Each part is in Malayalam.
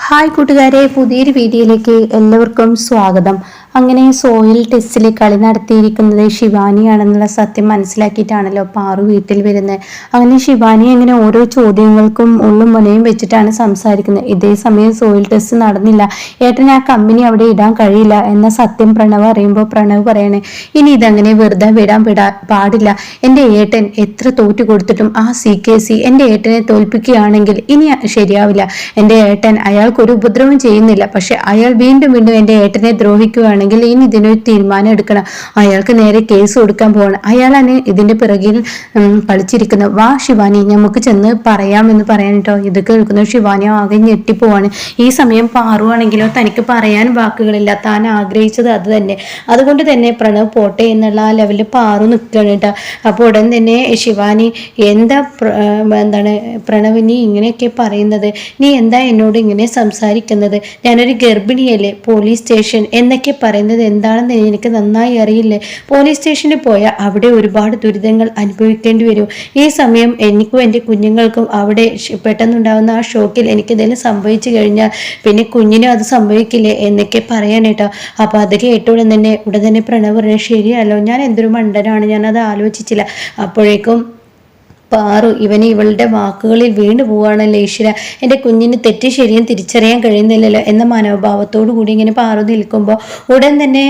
ഹായ് കൂട്ടുകാരെ, പുതിയൊരു വീഡിയോയിലേക്ക് എല്ലാവർക്കും സ്വാഗതം. അങ്ങനെ സോയിൽ ടെസ്റ്റിൽ കളി നടത്തിയിരിക്കുന്നത് ശിവാനിയാണെന്നുള്ള സത്യം മനസ്സിലാക്കിയിട്ടാണല്ലോ പാറു വീട്ടിൽ വരുന്നത്. അങ്ങനെ ശിവാനി അങ്ങനെ ഓരോ ചോദ്യങ്ങൾക്കും ഉള്ളും മുനയും വെച്ചിട്ടാണ് സംസാരിക്കുന്നത്. ഇതേ സമയം സോയിൽ ടെസ്റ്റ് നടന്നില്ല, ഏട്ടൻ ആ കമ്പനി അവിടെ ഇടാൻ കഴിയില്ല എന്ന സത്യം പ്രണവ് അറിയുമ്പോൾ പ്രണവ് പറയണേ, ഇനി ഇതങ്ങനെ വെറുതെ പാടില്ല. എൻ്റെ ഏട്ടൻ എത്ര തോറ്റു കൊടുത്തിട്ടും ആ CKC എൻ്റെ ഏട്ടനെ തോൽപ്പിക്കുകയാണെങ്കിൽ ഇനി ശരിയാവില്ല. എൻ്റെ ഏട്ടൻ അയാൾക്കൊരു ഉപദ്രവം ചെയ്യുന്നില്ല, പക്ഷെ അയാൾ വീണ്ടും വീണ്ടും എൻ്റെ ഏട്ടനെ ദ്രോഹിക്കുകയാണെങ്കിൽ ഇനി ഇതിനൊരു തീരുമാനം എടുക്കണം. അയാൾക്ക് നേരെ കേസ് കൊടുക്കാൻ പോവാണ്. അയാളാണ് ഇതിന്റെ പിറകിൽ കളിച്ചിരിക്കുന്നത്. വാ ശിവാനി, നമുക്ക് ചെന്ന് പറയാമെന്ന് പറയാനിട്ടോ. ഇത് കേൾക്കുന്ന ശിവാനി ആകെ ഞെട്ടിപ്പോവാണ്. ഈ സമയം പാറുവാണെങ്കിലോ തനിക്ക് പറയാൻ വാക്കുകളില്ല, താൻ ആഗ്രഹിച്ചത് അത് തന്നെ. അതുകൊണ്ട് തന്നെ പ്രണവ് പോട്ടെ എന്നുള്ള ആ ലെവലിൽ പാറു നിൽക്കുകയാണ് കേട്ടോ. അപ്പോൾ ഉടൻ തന്നെ ശിവാനി, എന്താണ് പ്രണവ് നീ ഇങ്ങനെയൊക്കെ പറയുന്നത്? നീ എന്താ എന്നോട് ഇങ്ങനെ സംസാരിക്കുന്നത്? ഞാനൊരു ഗർഭിണിയല്ലേ? പോലീസ് സ്റ്റേഷൻ എന്നൊക്കെ പറയുന്നത് എന്താണെന്ന് എനിക്ക് നന്നായി അറിയില്ലേ? പോലീസ് സ്റ്റേഷനിൽ പോയാൽ അവിടെ ഒരുപാട് ദുരിതങ്ങൾ അനുഭവിക്കേണ്ടി വരും. ഈ സമയം എനിക്കും എൻ്റെ കുഞ്ഞുങ്ങൾക്കും അവിടെ പെട്ടെന്നുണ്ടാകുന്ന ആ ഷോക്കിൽ എനിക്കെന്തെങ്കിലും സംഭവിച്ചു കഴിഞ്ഞാൽ പിന്നെ കുഞ്ഞിനും അത് സംഭവിക്കില്ലേ എന്നൊക്കെ പറയാനേട്ടോ. അപ്പോൾ അത് കേട്ടോടെ ഉടൻ തന്നെ പ്രണവ് പറഞ്ഞു, ശരിയല്ലോ, ഞാൻ എന്തൊരു മണ്ടനാണ്, ഞാനത് ആലോചിച്ചില്ല. അപ്പോഴേക്കും പാറു ഇവളുടെ വാക്കുകളിൽ വീണ്ടു പോവാണല്ലോ. ഈശ്വര, എൻ്റെ കുഞ്ഞിന് തെറ്റ് ശരിയും തിരിച്ചറിയാൻ കഴിയുന്നില്ലല്ലോ എന്ന മനോഭാവത്തോടു കൂടി ഇങ്ങനെ പാറു നിൽക്കുമ്പോൾ ഉടൻ തന്നെ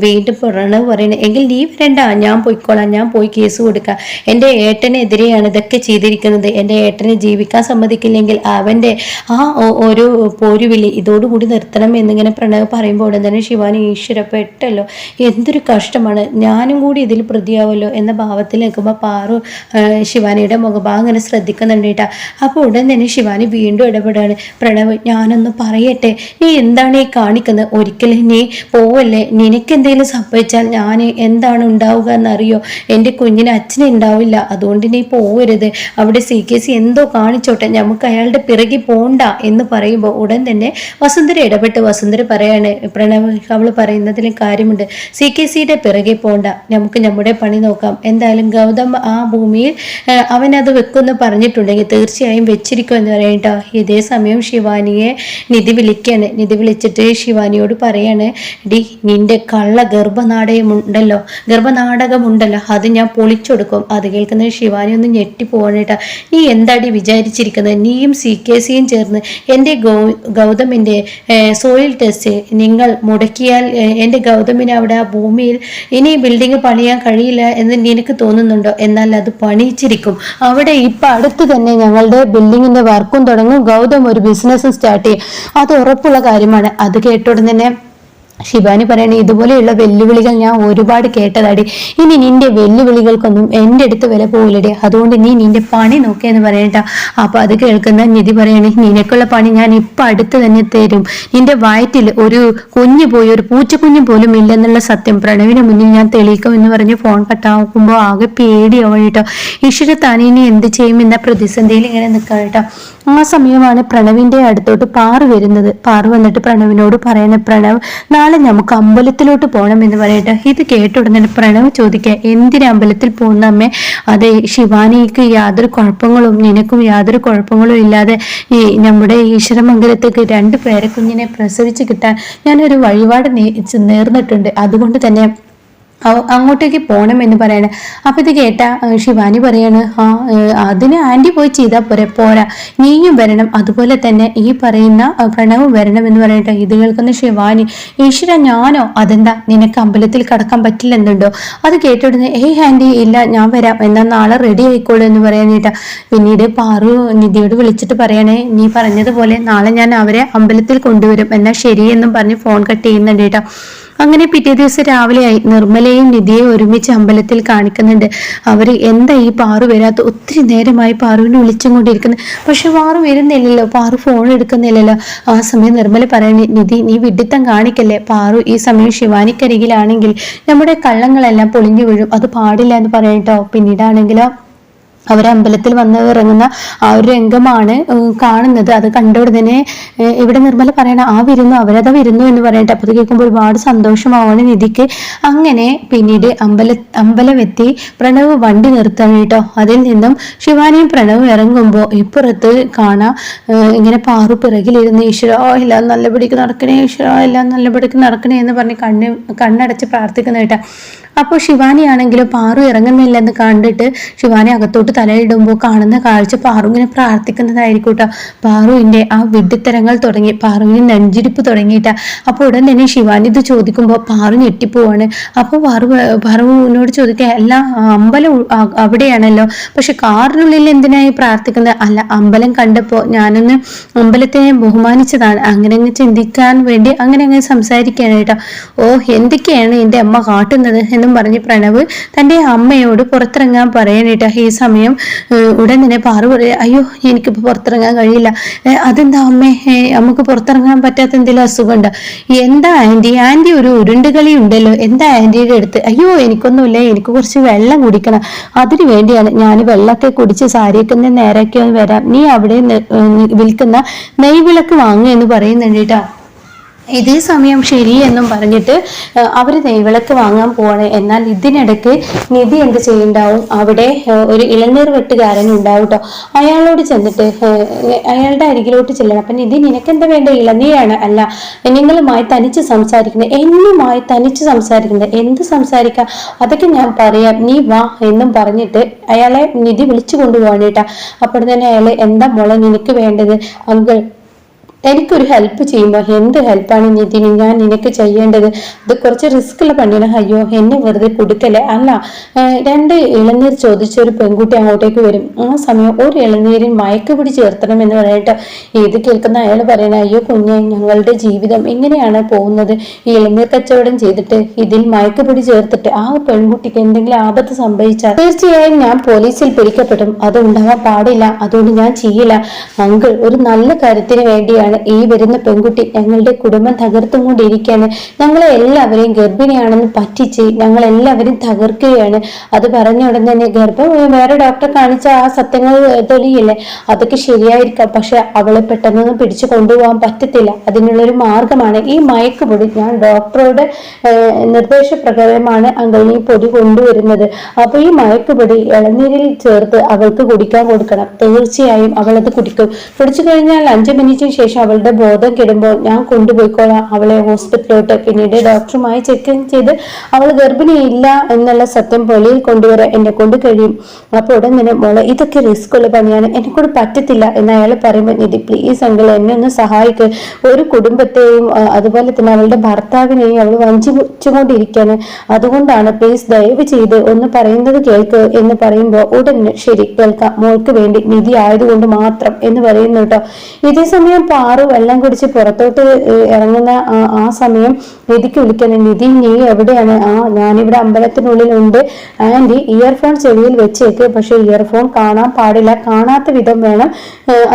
വീണ്ടും പ്രണവ് പറയണേ, എങ്കിൽ നീ വരണ്ട, ഞാൻ പോയിക്കോളാം, ഞാൻ പോയി കേസ് കൊടുക്കാം. എൻ്റെ ഏട്ടനെതിരെയാണ് ഇതൊക്കെ ചെയ്തിരിക്കുന്നത്. എൻ്റെ ഏട്ടനെ ജീവിക്കാൻ സമ്മതിക്കില്ലെങ്കിൽ അവൻ്റെ ആ ഒരു പോരുവിളി ഇതോടുകൂടി നിർത്തണം എന്നിങ്ങനെ പ്രണവ് പറയുമ്പോൾ ഉടൻ തന്നെ ശിവാനി, ഈശ്വര പെട്ടല്ലോ, എന്തൊരു കഷ്ടമാണ്, ഞാനും കൂടി ഇതിൽ പ്രതിയാവല്ലോ എന്ന ഭാവത്തിൽ നിൽക്കുമ്പോൾ പാറു ശിവാനി മുഖഭാഗം അങ്ങനെ ശ്രദ്ധിക്കുന്നുണ്ട് കേട്ടാ. അപ്പോൾ ഉടൻ തന്നെ ശിവാനി വീണ്ടും ഇടപെടാണ്. പ്രണവ്, ഞാനൊന്ന് പറയട്ടെ, നീ എന്താണ് ഈ കാണിക്കുന്നത്? ഒരിക്കലും നീ പോവല്ലേ. നിനക്ക് എന്തെങ്കിലും സംഭവിച്ചാൽ ഞാൻ എന്താണ് ഉണ്ടാവുക എന്നറിയോ? എൻ്റെ കുഞ്ഞിന് അച്ഛനെ ഉണ്ടാവില്ല, അതുകൊണ്ട് നീ പോവരുത്. അവിടെ CKC എന്തോ കാണിച്ചോട്ടെ, നമുക്ക് അയാളുടെ പിറകെ പോണ്ട എന്ന് പറയുമ്പോൾ ഉടൻ തന്നെ വസുന്ധര ഇടപെട്ട് വസുന്ധര പറയാണ്, പ്രണവ് അവൾ പറയുന്നതിലും കാര്യമുണ്ട്, CKCയുടെ പിറകെ പോണ്ട, നമുക്ക് നമ്മുടെ പണി നോക്കാം. എന്തായാലും ഗൗതം ആ ഭൂമിയിൽ അവനത് വെക്കുമെന്ന് പറഞ്ഞിട്ടുണ്ടെങ്കിൽ തീർച്ചയായും വെച്ചിരിക്കും എന്ന് പറയട്ടോ. ഇതേ സമയം ശിവാനിയെ നിധി വിളിക്കാണ്. നിധി വിളിച്ചിട്ട് ശിവാനിയോട് പറയാണ്, ഡി, നിന്റെ കള്ള ഗർഭനാടകമുണ്ടല്ലോ അത് ഞാൻ പൊളിച്ചെടുക്കും. അത് കേൾക്കുന്ന ശിവാനി ഒന്ന് ഞെട്ടിപ്പോവാണ് കേട്ടോ. നീ എന്താടി വിചാരിച്ചിരിക്കുന്നത്? നീയും CKCയും ചേർന്ന് എൻ്റെ ഗൗതമിൻ്റെ സോയിൽ ടെസ്റ്റ് നിങ്ങൾ മുടക്കിയാൽ എൻ്റെ ഗൗതമിന് അവിടെ ആ ഭൂമിയിൽ ഇനി ബിൽഡിംഗ് പണിയാൻ കഴിയില്ല എന്ന് നിനക്ക് തോന്നുന്നുണ്ടോ? എന്നാൽ അത് പണിയിച്ചിരിക്കും. അവിടെ ഇപ്പൊ അടുത്ത് തന്നെ ഞങ്ങളുടെ ബിൽഡിങ്ങിന്റെ വർക്കും തുടങ്ങും. ഗൗതം ഒരു ബിസിനസ് സ്റ്റാർട്ട് ചെയ്യും, അത് ഉറപ്പുള്ള കാര്യമാണ്. അത് കേട്ടോടെ തന്നെ ശിവാനി പറയണേ, ഇതുപോലെയുള്ള വെല്ലുവിളികൾ ഞാൻ ഒരുപാട് കേട്ടതാടി. ഇനി നിന്റെ വെല്ലുവിളികൾക്കൊന്നും എൻ്റെ അടുത്ത് വില പോകില്ലടി, അതുകൊണ്ട് നീ നിന്റെ പണി നോക്കിയെന്ന് പറയണ്ട. അപ്പൊ അത് കേൾക്കുന്ന നിധി പറയണേ, നിനക്കുള്ള പണി ഞാൻ ഇപ്പൊ അടുത്ത് തന്നെ തരും. നിന്റെ വയറ്റിൽ ഒരു കുഞ്ഞു പോയി, ഒരു പൂച്ചക്കുഞ്ഞു പോലും ഇല്ലെന്നുള്ള സത്യം പ്രണവിന് മുന്നിൽ ഞാൻ തെളിയിക്കും എന്ന് പറഞ്ഞ് ഫോൺ കട്ടാക്കുമ്പോൾ ആകെ പേടിയാവും കേട്ടോ. ഈശ്വര, താനിനി എന്ത് ചെയ്യും എന്ന പ്രതിസന്ധിയിൽ ഇങ്ങനെ നിൽക്കാം കേട്ടോ. ആ സമയമാണ് പ്രണവിന്റെ അടുത്തോട്ട് പാറു വരുന്നത്. പാറു വന്നിട്ട് പ്രണവിനോട് പറയണേ, പ്രണവ്, നാളെ നമുക്ക് അമ്പലത്തിലോട്ട് പോകണം എന്ന് പറയട്ടെ. ഇത് കേട്ട ഉടനെ പ്രണവ് ചോദിക്കുക, എന്തിനാ അമ്പലത്തിൽ പോകുന്ന അമ്മേ? അതെ, ശിവാനിക്ക് യാതൊരു കുഴപ്പങ്ങളും നിനക്കും യാതൊരു കുഴപ്പങ്ങളും ഇല്ലാതെ ഈ നമ്മുടെ ഈശ്വരമംഗലത്തേക്ക് 2 പേരക്കുഞ്ഞിനെ പ്രസവിച്ച് കിട്ടാൻ ഞാനൊരു വഴിപാട് നേർന്നിട്ടുണ്ട്, അതുകൊണ്ട് തന്നെ അങ്ങോട്ടേക്ക് പോകണം എന്ന് പറയണേ. അപ്പൊ ഇത് കേട്ട ശിവാനി പറയാണ്, അതിന് ആന്റി പോയി ചെയ്താൽ പോരാ, നീയും വരണം, അതുപോലെ തന്നെ ഈ പറയുന്ന പ്രണവും വരണം എന്ന് പറയട്ടെ. ഇത് കേൾക്കുന്ന ശിവാനി, ഈശ്വര ഞാനോ? അതെന്താ, നിനക്ക് അമ്പലത്തിൽ കടക്കാൻ പറ്റില്ലെന്നുണ്ടോ? അത് കേട്ടോടുന്ന്, ആന്റി ഇല്ല, ഞാൻ വരാം, എന്നാൽ നാളെ റെഡി ആയിക്കോളൂ എന്ന് പറയാനേട്ടാ. പിന്നീട് പാറു നിധിയോട് വിളിച്ചിട്ട് പറയണേ, നീ പറഞ്ഞതുപോലെ നാളെ ഞാൻ അവരെ അമ്പലത്തിൽ കൊണ്ടുവരും, എന്നാൽ ശരിയെന്നും പറഞ്ഞ് ഫോൺ കട്ട് ചെയ്യുന്നുണ്ട് കേട്ടോ. അങ്ങനെ പിറ്റേ ദിവസം രാവിലെയായി. നിർമ്മലയും നിധിയെയും ഒരുമിച്ച് അമ്പലത്തിൽ കാണിക്കുന്നുണ്ട്. അവര് എന്താ ഈ പാറു വരാത്ത? ഒത്തിരി നേരമായി പാറുവിനെ വിളിച്ചും കൊണ്ടിരിക്കുന്നത്, പക്ഷെ പാറു വരുന്നില്ലല്ലോ, പാറു ഫോൺ എടുക്കുന്നില്ലല്ലോ. ആ സമയം നിർമ്മല പറയണേ, നിധി നീ വിഡിത്തം കാണിക്കല്ലേ, പാറു ഈ സമയം ശിവാനിക്കരികിലാണെങ്കിൽ നമ്മുടെ കള്ളങ്ങളെല്ലാം പൊളിഞ്ഞു വീഴും, അത് പാടില്ല എന്ന് പറയട്ടോ. പിന്നീടാണെങ്കിലോ അവരമ്പലത്തിൽ വന്ന് ഇറങ്ങുന്ന ആ ഒരു രംഗമാണ് കാണുന്നത്. അത് കണ്ട ഉടനെ ഇവിടെ നിർമ്മല പറയണ ആ വരുന്നു അവരതാ വരുന്നു എന്ന് പറയട്ടെ. അപ്പോൾ അത് കേൾക്കുമ്പോൾ ഒരുപാട് സന്തോഷമാവാണ് നിധിക്ക്. അങ്ങനെ പിന്നീട് അമ്പലമെത്തി പ്രണവ് വണ്ടി നിർത്താൻ കേട്ടോ. അതിൽ നിന്നും ശിവാനിയും പ്രണവും ഇറങ്ങുമ്പോൾ ഇപ്പുറത്ത് കാണാം ഇങ്ങനെ പാറു പിറകിലിരുന്ന് ഈശ്വര എല്ലാം നല്ലപടിക്ക് നടക്കണേ, ഈശ്വര എല്ലാം നല്ലപടിക്ക് നടക്കണേ എന്ന് പറഞ്ഞ് കണ്ണടച്ച് പ്രാർത്ഥിക്കുന്ന കേട്ടോ. അപ്പോൾ ശിവാനിയാണെങ്കിലും പാറു ഇറങ്ങുന്നില്ലെന്ന് കണ്ടിട്ട് ശിവാനി അകത്തോട്ട് തലയിടുമ്പോൾ കാണുന്ന കാഴ്ച പാറു ഇങ്ങനെ പ്രാർത്ഥിക്കുന്നതായിരിക്കും കേട്ടോ. പാറുവിൻ്റെ ആ വിഡ്ഢിത്തരങ്ങൾ തുടങ്ങി, പാറുവിന് നെഞ്ചിടിപ്പ് തുടങ്ങിയിട്ടാ. അപ്പോൾ ഉടൻ തന്നെ ശിവാനി ഇത് ചോദിക്കുമ്പോൾ പാറു ഞെട്ടിപ്പോവാണ്. അപ്പോൾ പാറുവിനോട് ചോദിക്കുക, എല്ലാം അമ്പലം അവിടെയാണല്ലോ, പക്ഷെ കാറിനുള്ളിൽ എന്തിനായി പ്രാർത്ഥിക്കുന്നത്? അല്ല, അമ്പലം കണ്ടപ്പോൾ ഞാനൊന്ന് അമ്പലത്തെ ബഹുമാനിച്ചതാണ്, അങ്ങനെ ചിന്തിക്കാൻ വേണ്ടി അങ്ങനെ സംസാരിക്കാനായിട്ടോ. ഓ, എന്തൊക്കെയാണ് എൻ്റെ അമ്മ കാട്ടുന്നത് എന്നും പറഞ്ഞ് പ്രണവ് തൻ്റെ അമ്മയോട് പുറത്തിറങ്ങാൻ പറയാനായിട്ടാ. ഈ സമയം ഉടൻ തന്നെ പാറു പറയാ, അയ്യോ എനിക്കിപ്പോൾ പുറത്തിറങ്ങാൻ കഴിയില്ല. അതെന്താ അമ്മേ, നമുക്ക് പുറത്തിറങ്ങാൻ പറ്റാത്ത എന്തെങ്കിലും അസുഖമുണ്ടോ? എന്താ ആൻറ്റി ഒരു ഉരുണ്ടുകളി ഉണ്ടല്ലോ, എന്താ ആൻറ്റിയുടെ അടുത്ത്? അയ്യോ എനിക്കൊന്നുമില്ല, എനിക്ക് കുറച്ച് വെള്ളം കുടിക്കണം, അതിനു വേണ്ടിയാണ് ഞാൻ വെള്ളമൊക്കെ കുടിച്ച് സാരിയൊക്കെ നേരെയൊക്കെ ഒന്ന് വരാം, നീ അവിടെ വിൽക്കുന്ന നെയ്വിളക്ക് വാങ്ങുക എന്ന് പറയുന്നുണ്ട് കേട്ടോ. ഇതേ സമയം ശരി എന്നും പറഞ്ഞിട്ട് അവർ നെയ്വിളക്ക് വാങ്ങാൻ പോവാണ്. എന്നാൽ ഇതിനിടയ്ക്ക് നിധി എന്ത് ചെയ്യുന്നുണ്ടാവും, അവിടെ ഒരു ഇളനീർ വെട്ടുകാരൻ ഉണ്ടാവും കേട്ടോ. അയാളോട് ചെന്നിട്ട് അയാളുടെ അരികിലോട്ട് ചെല്ലണം. അപ്പം നിധി നിനക്കെന്താ വേണ്ട? ഇളനീരാണ്. അല്ല, നിങ്ങളുമായി തനിച്ച് സംസാരിക്കുന്നത്, എന്നുമായി തനിച്ച് സംസാരിക്കുന്നത്, എന്ത് സംസാരിക്കാം, അതൊക്കെ ഞാൻ പറയാം, നീ വാ എന്നും പറഞ്ഞിട്ട് അയാളെ നിധി വിളിച്ചു കൊണ്ടുപോവാണ് കേട്ടാ. അപ്പോൾ തന്നെ അയാളെ, എന്താ മോളെ നിനക്ക് വേണ്ടത്? അങ്കിൾ, എനിക്കൊരു ഹെൽപ്പ് ചെയ്യുമ്പോൾ, എന്ത് ഹെൽപ്പാണ് നിതിന് ഞാൻ നിനക്ക് ചെയ്യേണ്ടത്? ഇത് കുറച്ച് റിസ്ക് ഉള്ള പണിയാണ്. അയ്യോ എന്നെ വെറുതെ കൊടുക്കല്ലേ. അല്ല, 2 ഇളനീർ ചോദിച്ച ഒരു പെൺകുട്ടി അങ്ങോട്ടേക്ക് വരും. ആ സമയം ഒരു ഇളനീരിൽ മയക്കുപിടി ചേർത്തണം എന്ന് പറഞ്ഞിട്ട് ഇത് കേൾക്കുന്ന അയാൾ പറയണ, അയ്യോ കുഞ്ഞെ, ഞങ്ങളുടെ ജീവിതം ഇങ്ങനെയാണ് പോകുന്നത്, ഈ ഇളനീർ കച്ചവടം ചെയ്തിട്ട് ഇതിൽ മയക്കുപിടി ചേർത്തിട്ട് ആ പെൺകുട്ടിക്ക് എന്തെങ്കിലും ആപത്ത് സംഭവിച്ചാൽ തീർച്ചയായും ഞാൻ പോലീസിൽ പിടിക്കപ്പെടും, അത് ഉണ്ടാവാൻ പാടില്ല, അതുകൊണ്ട് ഞാൻ ചെയ്യില്ല. അങ്കിൾ, ഒരു നല്ല കാര്യത്തിന് വേണ്ടിയാണ് ഈ വരുന്ന പെൺകുട്ടി ഞങ്ങളുടെ കുടുംബം തകർത്തും കൊണ്ടിരിക്കുകയാണ്, ഞങ്ങളെ എല്ലാവരെയും ഗർഭിണിയാണെന്ന് പറ്റിച്ച് ഞങ്ങളെല്ലാവരും തകർക്കുകയാണ്. അത് പറഞ്ഞ ഉടൻ തന്നെ ഗർഭം വേറെ ഡോക്ടറെ കാണിച്ച ആ സത്യങ്ങൾ തെളിയില്ലേ, അതൊക്കെ ശരിയായിരിക്കാം, പക്ഷെ അവളെ പെട്ടെന്നൊന്നും പിടിച്ചു കൊണ്ടുപോകാൻ പറ്റത്തില്ല, അതിനുള്ളൊരു മാർഗമാണ് ഈ മയക്കുപൊടി. ഞാൻ ഡോക്ടറുടെ നിർദ്ദേശപ്രകാരമാണ് അങ്കിൾ ഈ പൊടി കൊണ്ടുവരുന്നത്. അപ്പൊ ഈ മയക്കുപൊടി ഇളനീരിൽ ചേർത്ത് അവൾക്ക് കുടിക്കാൻ കൊടുക്കണം, തീർച്ചയായും അവളത് കുടിക്കും. കുടിച്ചു കഴിഞ്ഞാൽ 5 മിനിറ്റിന് ശേഷം അവളുടെ ബോധം കെടുമ്പോൾ ഞാൻ കൊണ്ടുപോയിക്കോളാം അവളെ ഹോസ്പിറ്റലിലോട്ട്. പിന്നീട് ഡോക്ടറുമായി ചെക്ക് ചെയ്ത് അവൾ ഗർഭിണിയില്ല എന്നുള്ള സത്യം വെളിയിൽ കൊണ്ടുവരാൻ എന്നെ കൊണ്ട് കഴിയും. അപ്പോൾ ഉടൻ തന്നെ, മോളെ ഇതൊക്കെ റിസ്ക് ഉള്ള പണിയാണ്, എന്നെക്കൊണ്ട് പറ്റത്തില്ല എന്ന് അയാൾ പറയുമ്പോൾ, നിധി പ്ലീസ് അങ്കിൾ എന്നെ ഒന്ന് സഹായിക്ക്, ഒരു കുടുംബത്തെയും അതുപോലെ തന്നെ അവളുടെ ഭർത്താവിനെയും അവൾ വഞ്ചിച്ചുകൊണ്ടിരിക്കുകയാണ്, അതുകൊണ്ടാണ്, പ്ലീസ് ദയവ് ചെയ്ത് ഒന്ന് പറയുന്നത് കേൾക്ക് എന്ന് പറയുമ്പോൾ ഉടൻ ശരി കേൾക്കാം, മോൾക്ക് വേണ്ടി നിധി ആയതുകൊണ്ട് മാത്രം എന്ന് പറയുന്നു കേട്ടോ. ഇതേ സമയം പാറു വെള്ളം കുടിച്ച് പുറത്തോട്ട് ഇറങ്ങുന്ന ആ സമയം നിധിക്ക് വിളിക്കണം, നിധി നീ എവിടെയാണ്? ഞാനിവിടെ അമ്പലത്തിനുള്ളിലുണ്ട് ആൻറ്റി, ഇയർഫോൺ ചെവിയിൽ വെച്ചേക്ക്, പക്ഷെ ഇയർഫോൺ കാണാൻ പാടില്ല, കാണാത്ത വിധം വേണം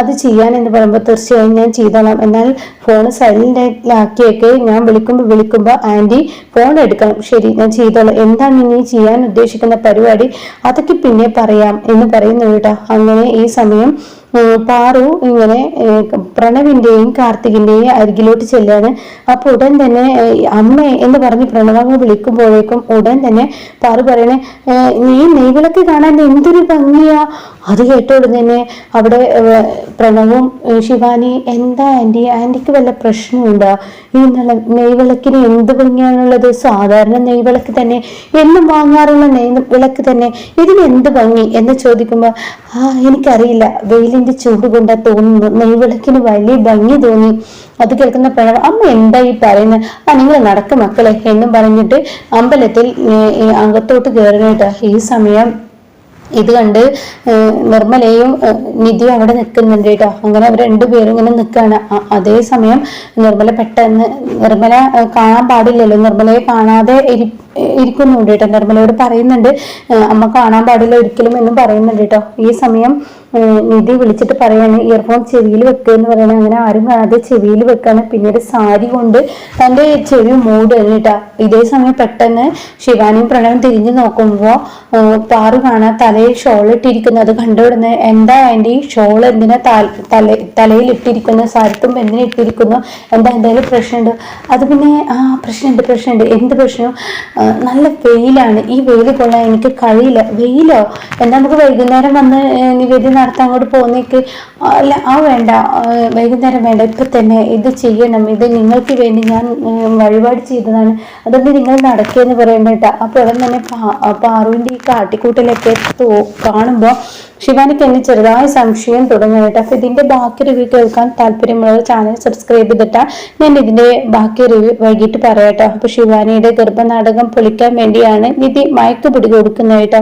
അത് ചെയ്യാൻ എന്ന് പറയുമ്പോൾ തീർച്ചയായും ഞാൻ ചെയ്തോളാം, എന്നാൽ ഫോൺ സൈലന്റിലാക്കിയേക്ക്, ഞാൻ വിളിക്കുമ്പോൾ ആൻറ്റി ഫോൺ എടുക്കണം. ശരി ഞാൻ ചെയ്തോളാം, എന്താണ് നീ ചെയ്യാൻ ഉദ്ദേശിക്കുന്ന പരിപാടി അതൊക്കെ പിന്നെ പറയാം എന്ന് പറയുന്നു കേട്ടോ. അങ്ങനെ ഈ സമയം പാറു ഇങ്ങനെ പ്രണവിന്റെയും കാർത്തികിന്റെയും അരികിലോട്ട് ചെല്ലാണ്. അപ്പൊ ഉടൻ തന്നെ അമ്മ എന്ന് പറഞ്ഞ് പ്രണവങ്ങ് വിളിക്കുമ്പോഴേക്കും ഉടൻ തന്നെ പാറു പറയണേ, നീ നെയ്വിളക്ക് കാണാൻ എന്തൊരു ഭംഗിയാ. അത് കേട്ടോട് തന്നെ അവിടെ പ്രണവും ശിവാനി, എന്താ ആന്റിക്ക് വല്ല പ്രശ്നമുണ്ടോ? ഈ നെയ്വിളക്കിന് എന്ത് ഭംഗിയാണുള്ളത്, സാധാരണ നെയ്വിളക്ക് തന്നെ, എന്നും വാങ്ങാറുള്ള നെയ്വിളക്ക് തന്നെ, ഇതിന് എന്ത് ഭംഗി എന്ന് ചോദിക്കുമ്പോ, എനിക്കറിയില്ല, വെയിലിന്റെ ചൂട് കൊണ്ടാ തോന്നുന്നു, നെയ്വിളക്കിന് വലിയ ഭംഗി തോന്നി. അത് കേൾക്കുന്ന പ്രണവ്, അമ്മ എന്താ ഈ പറയുന്നത്? നിങ്ങൾ നടക്കും മക്കളെ എന്നും പറഞ്ഞിട്ട് അമ്പലത്തിൽ അകത്തോട്ട് കയറുന്നുണ്ട്. ഈ സമയം ഇത് കണ്ട് നിർമ്മലയും നിധിയും അവിടെ നിൽക്കുന്നുണ്ട് കേട്ടോ. അങ്ങനെ അവർ 2 പേരും ഇങ്ങനെ നിൽക്കുകയാണ്. അതേസമയം നിർമ്മല കാണാൻ പാടില്ലല്ലോ, നിർമ്മലയെ കാണാതെ ഇരിക്കുന്നുണ്ട് കേട്ടോ. നിർമ്മലയോട് പറയുന്നുണ്ട്, അമ്മ കാണാൻ പാടില്ല ഒരിക്കലും എന്നും പറയുന്നുണ്ട് കേട്ടോ. ഈ സമയം നിധി വിളിച്ചിട്ട് പറയാണ് ഇയർഫോൺ ചെവിയിൽ വെക്കുക എന്ന് പറയണത്. അങ്ങനെ ആരും കാണാതെ ചെവിയിൽ വെക്കാണ്. പിന്നീട് സാരി കൊണ്ട് തൻ്റെ ചെവി മൂടുകയാണ് കേട്ടാ. ഇതേ സമയം പെട്ടെന്ന് ശിവാനിയും പ്രണവും തിരിഞ്ഞു നോക്കുമ്പോൾ പാറു കാണാൻ തലയിൽ ഷോൾ ഇട്ടിരിക്കുന്നത് കണ്ടുവിടുന്നത്. എന്താ ആൻറ്റി ഷോൾ എന്തിനാ തലയിൽ ഇട്ടിരിക്കുന്നു, സാരിത്തുമ്പ് എന്തിനാ ഇട്ടിരിക്കുന്നു, എന്തായാലും പ്രശ്നമുണ്ട്. അത് പിന്നെ പ്രശ്നമുണ്ട്. എന്ത് പ്രശ്നം? നല്ല വെയിലാണ്, ഈ വെയിൽ കൊള്ളാൻ എനിക്ക് കഴിയില്ല. വെയിലോ? എന്താ നമുക്ക് വൈകുന്നേരം വന്ന് നിവേദ്യം നടത്താൻ അങ്ങോട്ട് പോകുന്നേക്ക്? അല്ല വേണ്ട, വൈകുന്നേരം വേണ്ട, ഇപ്പൊ തന്നെ ഇത് ചെയ്യണം, ഇത് നിങ്ങൾക്ക് വേണ്ടി ഞാൻ വഴിപാട് ചെയ്തതാണ്, അതൊന്ന് നിങ്ങൾ നടക്കുകയെന്ന് പറയണ്ടേട്ടാ. അപ്പോൾ ഉടൻ തന്നെ പാറുവിൻ്റെ ഈ കാട്ടിക്കൂട്ടലൊക്കെ കാണുമ്പോൾ ശിവാനിക്ക് എന്നെ ചെറുതായ സംശയം തുടങ്ങാനായിട്ട്. അപ്പൊ ഇതിന്റെ ബാക്കി റിവ്യൂ കേൾക്കാൻ താല്പര്യമുള്ള ചാനൽ സബ്സ്ക്രൈബ് ചെയ്തിട്ടാ ഞാൻ ഇതിന്റെ ബാക്കി റിവ്യൂ വൈകിട്ട് പറയാട്ടോ. അപ്പൊ ശിവാനിയുടെ ഗർഭനാടകം പൊളിക്കാൻ വേണ്ടിയാണ് നിധി മയക്ക് പിടി കൊടുക്കുന്നതായിട്ടോ.